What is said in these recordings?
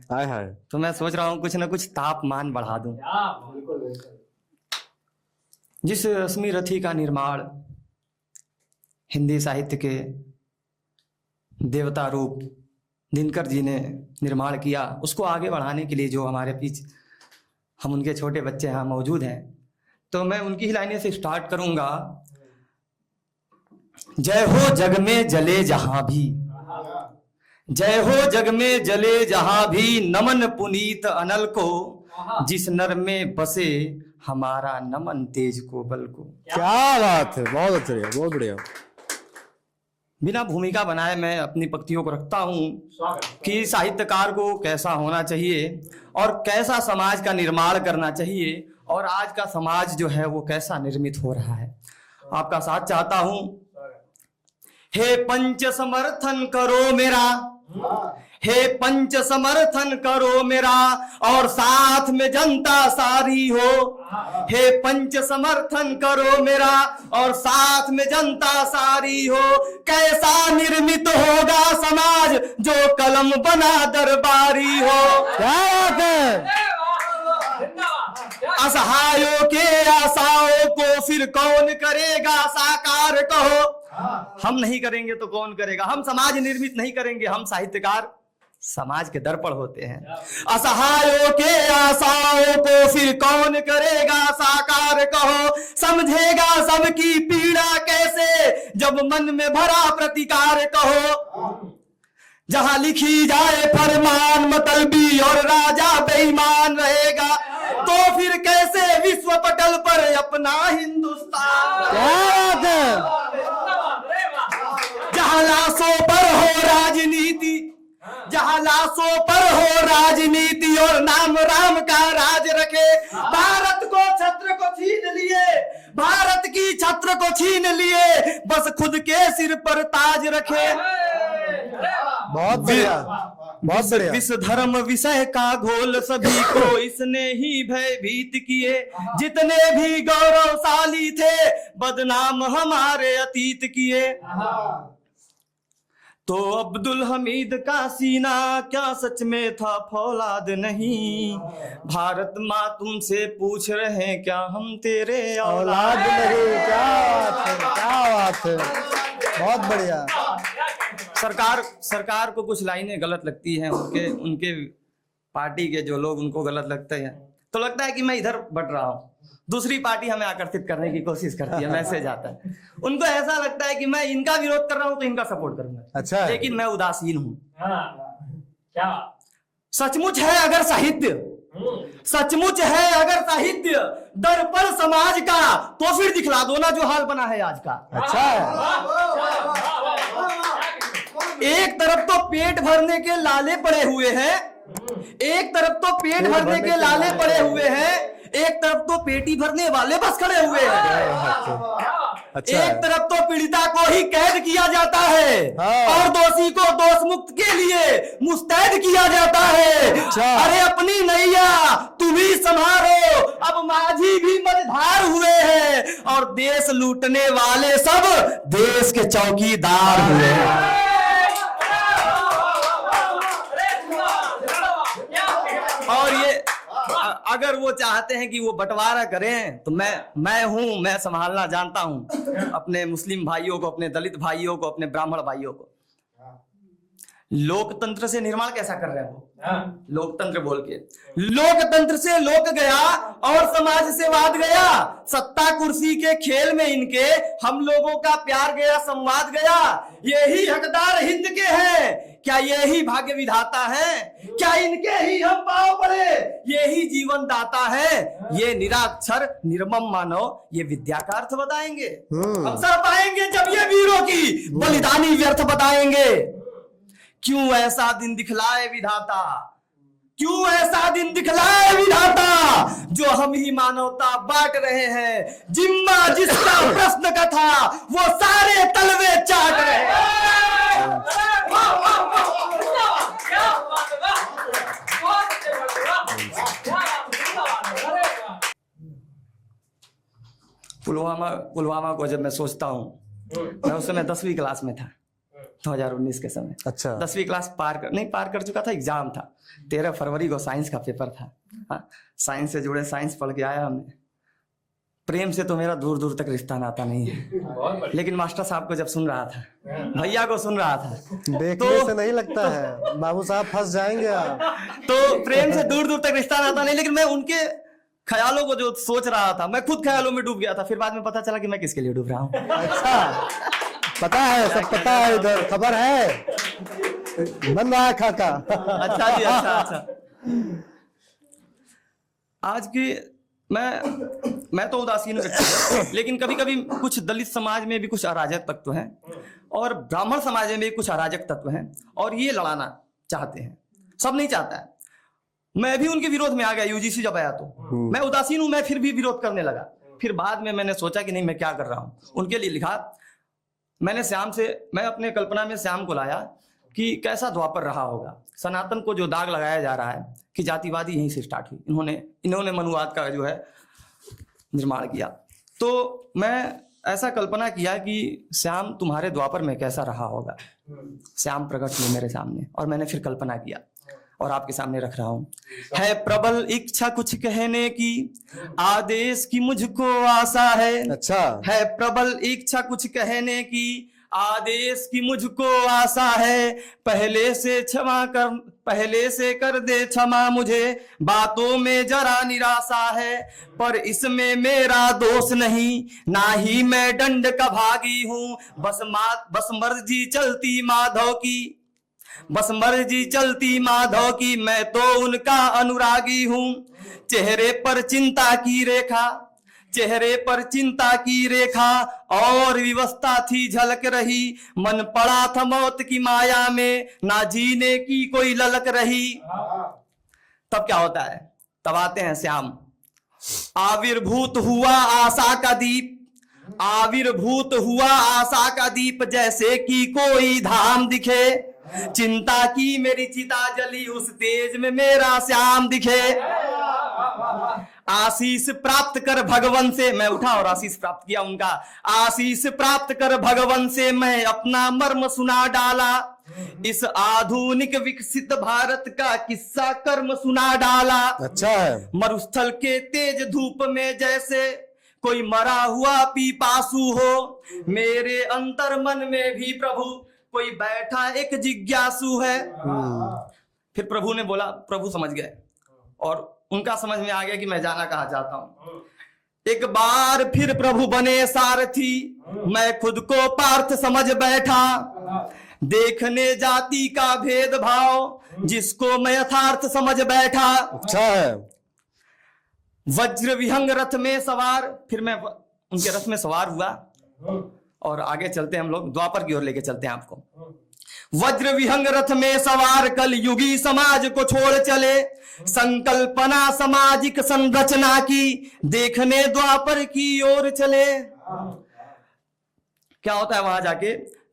हाय हाय। तो मैं सोच रहा हूँ कुछ ना कुछ तापमान बढ़ा दूं। जिस रश्मि रथी का निर्माण हिंदी साहित्य के देवता रूप दिनकर जी ने निर्माण किया, उसको आगे बढ़ाने के लिए जो हमारे बीच हम उनके छोटे बच्चे यहाँ मौजूद हैं, तो मैं उनकी ही लाइनें से स्टार्ट करूंगा। जय हो जग में जले जहां भी, जय हो जग में जले जहां भी, नमन पुनीत अनल को, जिस नर में बसे हमारा नमन तेज को बल को। क्या बात है, बहुत अच्छा, बहुत बढ़िया। बिना भूमिका बनाए मैं अपनी पंक्तियों को रखता हूं कि साहित्यकार को कैसा होना चाहिए और कैसा समाज का निर्माण करना चाहिए, और आज का समाज जो है वो कैसा निर्मित हो रहा है। आपका साथ चाहता हूं। हे पंच समर्थन करो मेरा, हे पंच समर्थन करो मेरा, और साथ में जनता सारी हो। हे पंच समर्थन करो मेरा, और साथ में जनता सारी हो। कैसा निर्मित होगा समाज जो कलम बना दरबारी हो। क्या बात है। असहायों के आशाओं को फिर कौन करेगा साकार, कहो। हम नहीं करेंगे तो कौन करेगा। हम समाज निर्मित नहीं करेंगे, हम साहित्यकार समाज के दर्पण होते हैं। असहायों के आशाओं को फिर कौन करेगा साकार, कहो। समझेगा सबकी पीड़ा कैसे जब मन में भरा प्रतिकार, कहो। जहां लिखी जाए फरमान मतलबी और राजा बेईमान रहेगा, तो फिर कैसे विश्व पटल पर अपना हिंदुस्तान। क्या बात है। जहां लाशों पर हो राजनीति, जहां लाशों पर हो राजनीति और नाम राम का राज रखे। भारत को छत्र को छीन लिए, भारत की छत्र को छीन लिए, बस खुद के सिर पर ताज रखे। बहुत बढ़िया, बहुत बढ़िया। विश्व धर्म विषय का घोल सभी को इसने ही भयभीत किए। जितने भी गौरवशाली थे बदनाम हमारे अतीत किए। तो अब्दुल हमीद का सीना क्या सच में था फौलाद नहीं। भारत माँ तुमसे पूछ रहे क्या हम तेरे औलाद नहीं। क्या बात है, क्या बात है, बहुत बढ़िया। सरकार को कुछ लाइनें गलत लगती हैं, उनके पार्टी के जो लोग उनको गलत लगते हैं, तो लगता है कि मैं इधर बढ़ रहा हूँ, दूसरी पार्टी हमें आकर्षित करने की कोशिश करती है, मैसेज आता है। उनको ऐसा लगता है कि मैं इनका विरोध कर रहा हूं तो इनका सपोर्ट करूंगा। अच्छा, लेकिन मैं उदासीन हूं। क्या सचमुच है अगर साहित्य, सचमुच है अगर साहित्य दर्पण समाज का, तो फिर दिखला दो ना जो हाल बना है आज का। अच्छा है। एक तरफ तो पेट भरने के लाले पड़े हुए हैं, एक तरफ तो पेट भरने के लाले पड़े हुए हैं, एक तरफ तो पेटी भरने वाले बस खड़े हुए हैं। अच्छा एक तरफ तो पीड़िता को ही कैद किया जाता है, और दोषी को दोष मुक्त के लिए मुस्तैद किया जाता है। अरे अपनी नैया तुम ही संभालो, अब माझी भी मझधार हुए हैं, और देश लूटने वाले सब देश के चौकीदार हुए हैं। और ये अगर वो चाहते हैं कि वो बंटवारा करें तो मैं हूं, मैं संभालना जानता हूं अपने मुस्लिम भाइयों को, अपने दलित भाइयों को, अपने ब्राह्मण भाइयों को। लोकतंत्र से निर्माण कैसा कर रहे हैं वो? लोकतंत्र बोल के, लोकतंत्र से लोक गया और समाज से वाद गया। सत्ता कुर्सी के खेल में इनके हम लोगों का प्यार गया, संवाद गया। यही हकदार हिंद के हैं, क्या यही भाग्य विधाता है? क्या इनके ही हम पांव पड़े, यही जीवन दाता है? ये निराक्षर निर्मम मानव ये विद्या का अर्थ बताएंगे। अवसर पाएंगे जब ये वीरों की बलिदानी व्यर्थ बताएंगे। क्यों ऐसा दिन दिखलाए विधाता, क्यों ऐसा दिन दिखलाए विधाता, जो हम ही मानवता बांट रहे हैं। जिम्मा जिसका प्रश्न का था वो सारे तलवे चाट रहे हैं। पुलवामा को जब मैं सोचता हूँ, मैं उस समय 10वीं क्लास में था। 2019 के समय। अच्छा 10वीं क्लास पार कर चुका था, एग्जाम था 13 फरवरी को, साइंस का पेपर था। हाँ, साइंस से जुड़े, साइंस पढ़ के आया हमने। प्रेम से तो मेरा दूर दूर तक रिश्ता नाता नहीं है, लेकिन मास्टर साहब को जब सुन रहा था, भैया को सुन रहा था, देखने से नहीं लगता है बाबू साहब, फंस जाएंगे आप। तो प्रेम से दूर दूर तक रिश्ता नाता नहीं, लेकिन मैं उनके ख्यालों को जो सोच रहा था, मैं खुद ख्यालों में डूब गया था। फिर बाद में पता चला कि मैं किसके लिए डूब रहा हूँ। अच्छा पता है, सब पता है, इधर खबर है, बन रहा है खाका। अच्छा जी, अच्छा। आज की मैं तो उदासीन व्यक्ति हूं, लेकिन कभी कभी कुछ दलित समाज में भी कुछ अराजक तत्व हैं और ब्राह्मण समाज में भी कुछ अराजक तत्व हैं, और ये लड़ाना चाहते हैं। सब नहीं चाहता है। मैं भी उनके विरोध में आ गया यूजीसी जब आया तो। मैं उदासीन हूं, मैं फिर भी विरोध करने लगा। फिर बाद में मैंने सोचा कि नहीं, मैं क्या कर रहा हूं। उनके लिए लिखा मैंने मैं अपने कल्पना में श्याम को लाया कि कैसा द्वापर रहा होगा। सनातन को जो दाग लगाया जा रहा है कि जातिवादी यहीं से स्टार्ट हुई, इन्होंने मनुवाद का जो है निर्माण किया। तो मैं ऐसा कल्पना किया कि श्याम तुम्हारे द्वापर में कैसा रहा होगा। श्याम प्रकट हुए मेरे सामने और मैंने फिर कल्पना किया और आपके सामने रख रहा हूं। है प्रबल इच्छा कुछ कहने की, आदेश की मुझको आशा है। अच्छा है प्रबल इच्छा कुछ कहने की, आदेश की मुझको आशा है। पहले से कर दे क्षमा मुझे, बातों में जरा निराशा है। पर इसमें मेरा दोष नहीं, ना ही मैं दंड का भागी हूँ। बस मर्जी चलती माधव की, मैं तो उनका अनुरागी हूँ। चेहरे पर चिंता की रेखा और विवस्था थी झलक रही। मन पड़ा था मौत की माया में, ना जीने की कोई ललक रही। तब क्या होता है? तब आते हैं श्याम। आविर्भूत हुआ आशा का दीप, जैसे कि कोई धाम दिखे। चिंता की मेरी चिता जली, उस तेज में मेरा श्याम दिखे। आशीष प्राप्त कर भगवान से, मैं उठा और आशीष प्राप्त किया उनका। आशीष प्राप्त कर भगवान से मैं अपना मर्म सुना डाला। इस आधुनिक विकसित भारत का किस्सा कर्म सुना डाला। अच्छा है। मरुस्थल के तेज धूप में जैसे कोई मरा हुआ पीपासु हो, मेरे अंतर मन में भी प्रभु कोई बैठा एक जिज्ञासु है। फिर प्रभु ने बोला, प्रभु समझ गए और उनका समझ में आ गया कि मैं जाना कहाँ चाहता हूं। एक बार फिर प्रभु बने सारथी, मैं खुद को पार्थ समझ बैठा। देखने जाति का भेदभाव, जिसको मैं यथार्थ समझ बैठा। अच्छा है। वज्र विहंग रथ में सवार, फिर मैं उनके रथ में सवार हुआ और आगे चलते हैं हम लोग, द्वापर की ओर लेके चलते हैं आपको। वज्र विहंग रथ में सवार कल युगी समाज को छोड़ चले। संकल्पना सामाजिक संरचना की, देखने द्वापर की ओर चले। क्या होता है वहां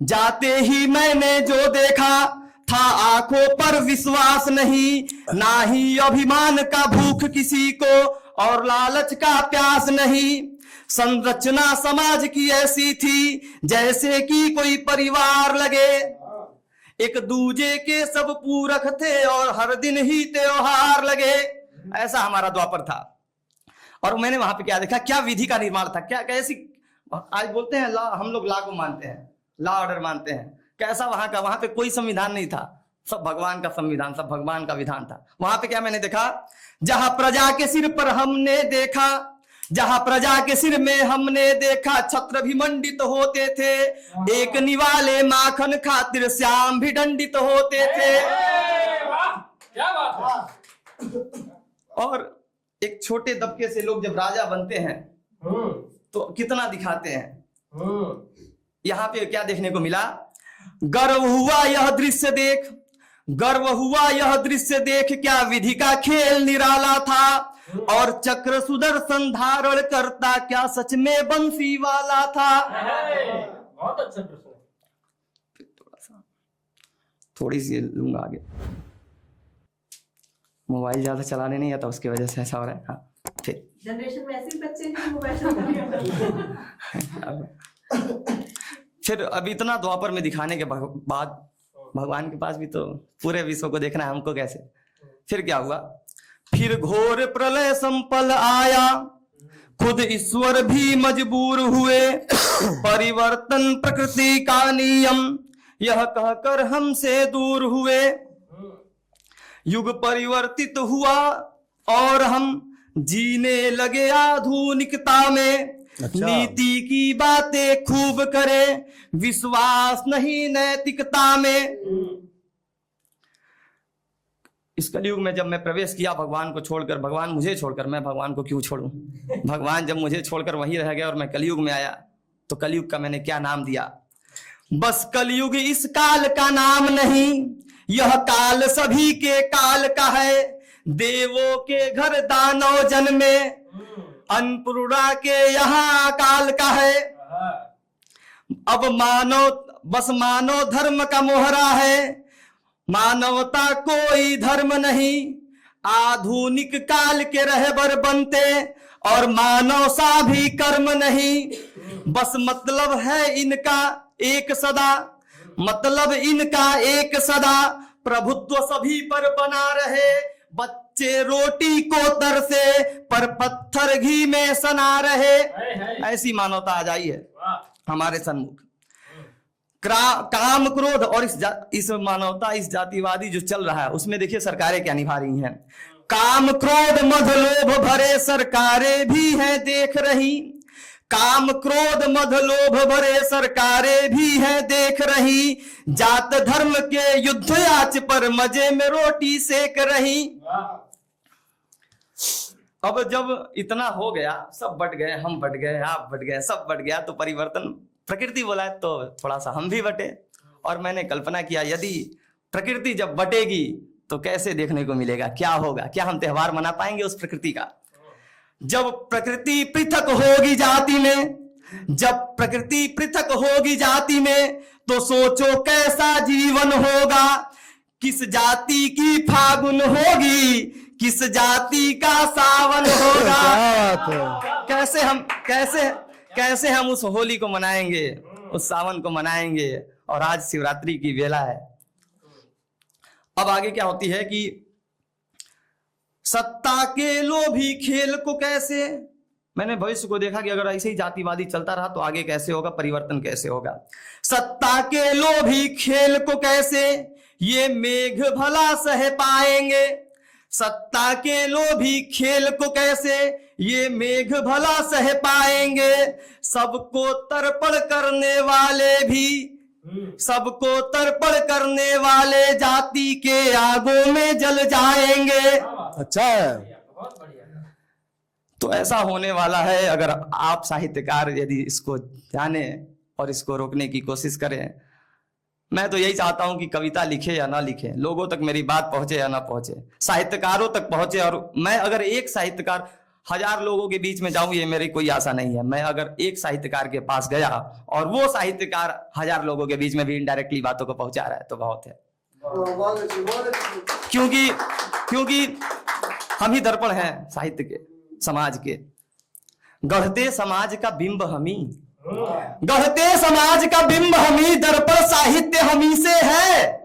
जाते ही मैंने जो देखा था, आंखों पर विश्वास नहीं, ना ही अभिमान का भूख किसी को और लालच का प्यास नहीं। संरचना समाज की ऐसी थी जैसे कि कोई परिवार लगे। एक दूजे के सब पूरक थे और हर दिन ही त्योहार लगे। ऐसा हमारा द्वापर था। और मैंने वहां पे क्या देखा, क्या विधि का निर्माण था, क्या कैसी, आज बोलते हैं ला, हम लोग ला को मानते हैं, ला ऑर्डर मानते हैं। कैसा वहां पे कोई संविधान नहीं था, सब भगवान का संविधान, सब भगवान का विधान था। वहां पे क्या मैंने देखा, जहां प्रजा के सिर में हमने देखा छत्र भी मंडित होते थे। एक निवाले माखन खातिर श्याम भी दंडित होते थे। क्या बात है। और एक छोटे दबके से लोग जब राजा बनते हैं तो कितना दिखाते हैं। यहाँ पे क्या देखने को मिला, गर्व हुआ यह दृश्य देख, क्या विधि का खेल निराला था। और चक्र सुदर्शन धारण करता, क्या सच में बंसी वाला था। बहुत अच्छा प्रश्न। थोड़ी सी लूंगा आगे, मोबाइल ज्यादा चलाने नहीं आता, उसकी वजह से ऐसा हो रहा है। हाँ, ठीक। जनरेशन में ऐसे बच्चे हैं मोबाइल फिर अब इतना द्वापर में दिखाने के बाद भगवान के पास भी तो पूरे विश्व को देखना है, हमको कैसे। फिर क्या हुआ, फिर घोर प्रलय संपल आया, खुद ईश्वर भी मजबूर हुए, परिवर्तन प्रकृति का नियम यह कहकर हमसे दूर हुए। युग परिवर्तित हुआ और हम जीने लगे आधुनिकता में। अच्छा। नीति की बातें खूब करें, विश्वास नहीं नैतिकता में। इस कलयुग में जब मैं प्रवेश किया भगवान को छोड़कर, भगवान मुझे छोड़कर, मैं भगवान को क्यों छोड़ूं? भगवान जब मुझे छोड़कर वहीं रह गया और मैं कलयुग में आया, तो कलयुग का मैंने क्या नाम दिया? बस कलयुग इस काल का नाम नहीं, यह काल सभी के काल का है। देवों के घर दानव जन्मे, अन्नपूर्णा के यहाँ काल का है। अब बस मानव धर्म का मोहरा है, मानवता कोई धर्म नहीं। आधुनिक काल के रहबर बनते और मानव सा भी कर्म नहीं। बस मतलब है इनका एक सदा, मतलब इनका एक सदा। प्रभुत्व सभी पर बना रहे, बच्चे रोटी को तरसे पर पत्थर घी में सना रहे। ऐसी मानवता आ जाई है हमारे सन्मुख। काम क्रोध और इस मानवता, इस जातिवादी जो चल रहा है उसमें देखिए सरकारें क्या निभा रही हैं। काम क्रोध मद लोभ भरे सरकारें भी हैं देख रही। काम क्रोध मद लोभ भरे सरकारें भी हैं देख रही। जात धर्म के युद्ध आच पर मजे में रोटी सेक रही। अब जब इतना हो गया, सब बट गए, हम बट गए, आप बट गए, सब बट गया, तो परिवर्तन प्रकृति बोला है तो थोड़ा सा हम भी बटे। और मैंने कल्पना किया यदि प्रकृति जब बटेगी तो कैसे देखने को मिलेगा, क्या होगा, क्या हम त्योहार मना पाएंगे उस प्रकृति का? जब प्रकृति पृथक होगी जाति में, जब प्रकृति पृथक होगी जाति में, तो सोचो कैसा जीवन होगा। किस जाति की फागुन होगी, किस जाति का सावन होगा। कैसे हम उस होली को मनाएंगे, उस सावन को मनाएंगे। और आज शिवरात्रि की बेला है। अब आगे क्या होती है कि सत्ता के लोभी खेल को कैसे, मैंने भविष्य को देखा कि अगर ऐसे ही जातिवादी चलता रहा तो आगे कैसे होगा, परिवर्तन कैसे होगा। सत्ता के लोभी खेल को कैसे ये मेघ भला सह पाएंगे। सत्ता के लोभी खेल को कैसे ये मेघ भला सह पाएंगे। सबको तर्पण करने वाले भी, सबको तर्पण करने वाले जाति के आगों में जल जाएंगे। अच्छा है। तो ऐसा होने वाला है। अगर आप साहित्यकार यदि इसको जाने और इसको रोकने की कोशिश करें, मैं तो यही चाहता हूं कि कविता लिखे या ना लिखे, लोगों तक मेरी बात पहुंचे या ना पहुंचे, साहित्यकारों तक पहुंचे। और मैं अगर एक साहित्यकार 1000 लोगों के बीच में जाऊं, ये मेरी कोई आशा नहीं है। मैं अगर एक साहित्यकार के पास गया और वो साहित्यकार 1000 लोगों के बीच में भी इनडायरेक्टली बातों को पहुंचा रहा है तो बहुत है। क्योंकि हम ही दर्पण हैं साहित्य के, समाज के। गढ़ते समाज का बिंब हमी, गढ़ते समाज का बिंब हमी, दर्पण साहित्य हमी से है।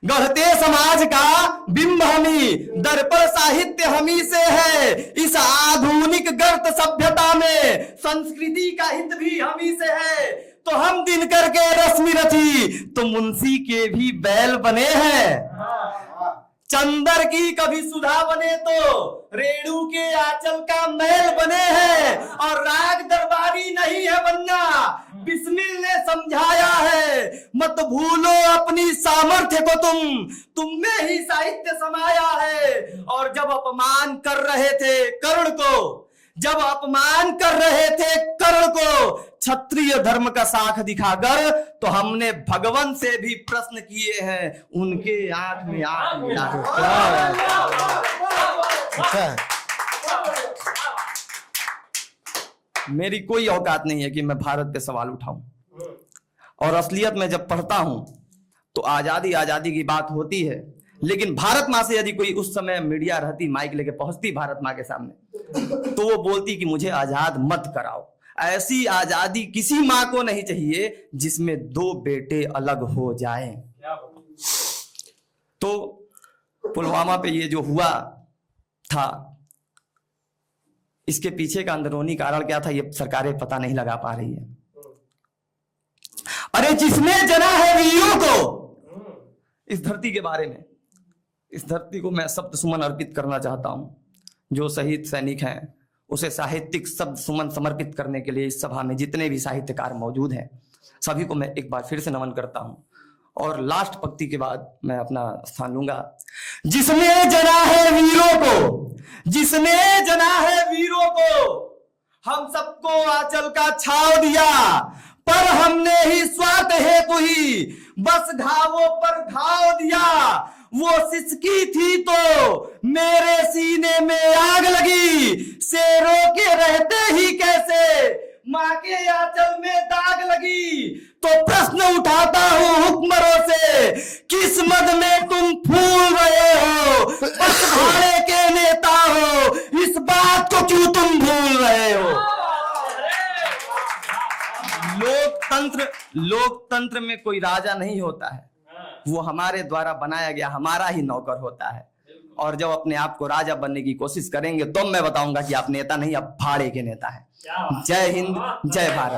गढ़ते समाज का बिंब हमी, दर्पण साहित्य हमी से है। इस आधुनिक गर्त सभ्यता में संस्कृति का हित भी हमी से है। तो हम दिनकर के रश्मि रची तो मुंशी के भी बैल बने हैं। चंदर की कभी सुधा बने तो रेणु के आंचल का मैल बने हैं। और राग दरबारी नहीं है बनना, बिस्मिल ने समझाया है। मत भूलो अपनी सामर्थ्य को, तुम में ही साहित्य समाया है। और जब अपमान कर रहे थे कर्ण को, जब अपमान कर रहे थे कर्ण को क्षत्रिय धर्म का साख दिखाकर, तो हमने भगवान से भी प्रश्न किए हैं, उनके आंख में आंख मिला। अच्छा। मेरी कोई औकात नहीं है कि मैं भारत पे सवाल उठाऊं। और असलियत में जब पढ़ता हूं तो आजादी आजादी की बात होती है, लेकिन भारत माँ से यदि कोई उस समय मीडिया रहती, माइक लेके पहुंचती भारत माँ के सामने, तो वो बोलती कि मुझे आजाद मत कराओ। ऐसी आजादी किसी माँ को नहीं चाहिए जिसमें 2 बेटे अलग हो जाएं। तो पुलवामा पे ये जो हुआ था, इसके पीछे का अंदरूनी कारण क्या था ये सरकारें पता नहीं लगा पा रही है। अरे जिसने जना है वीरों को, इस धरती के बारे में, इस धरती को मैं शब्द सुमन अर्पित करना चाहता हूं। जो शहीद सैनिक हैं उसे साहित्यिक शब्द सुमन समर्पित करने के लिए इस सभा में जितने भी साहित्यकार मौजूद हैं सभी को मैं एक बार फिर से नमन करता हूं। और लास्ट पंक्ति के बाद मैं अपना स्थान लूंगा। जिसने जना है वीरों को, जिसने जना है वीरों को, हम सबको आंचल का छाव दिया, पर हमने ही स्वार्थ हेतु ही बस घावों पर घाव दिया। वो सिसकी थी तो मेरे सीने में आग लगी, शेरों के रहते ही कैसे माँ के आंचल में दाग लगी। तो प्रश्न उठाता हूं हुक्मरों से, किस मद में तुम फूल रहे हो, बस भाड़े के नेता हो, इस बात को क्यों तुम भूल रहे हो। लोकतंत्र में कोई राजा नहीं होता है, वो हमारे द्वारा बनाया गया हमारा ही नौकर होता है। और जब अपने आप को राजा बनने की कोशिश करेंगे तो मैं बताऊंगा कि आप नेता नहीं, आप भाड़े के नेता हैं। जय हिंद, जय भारत।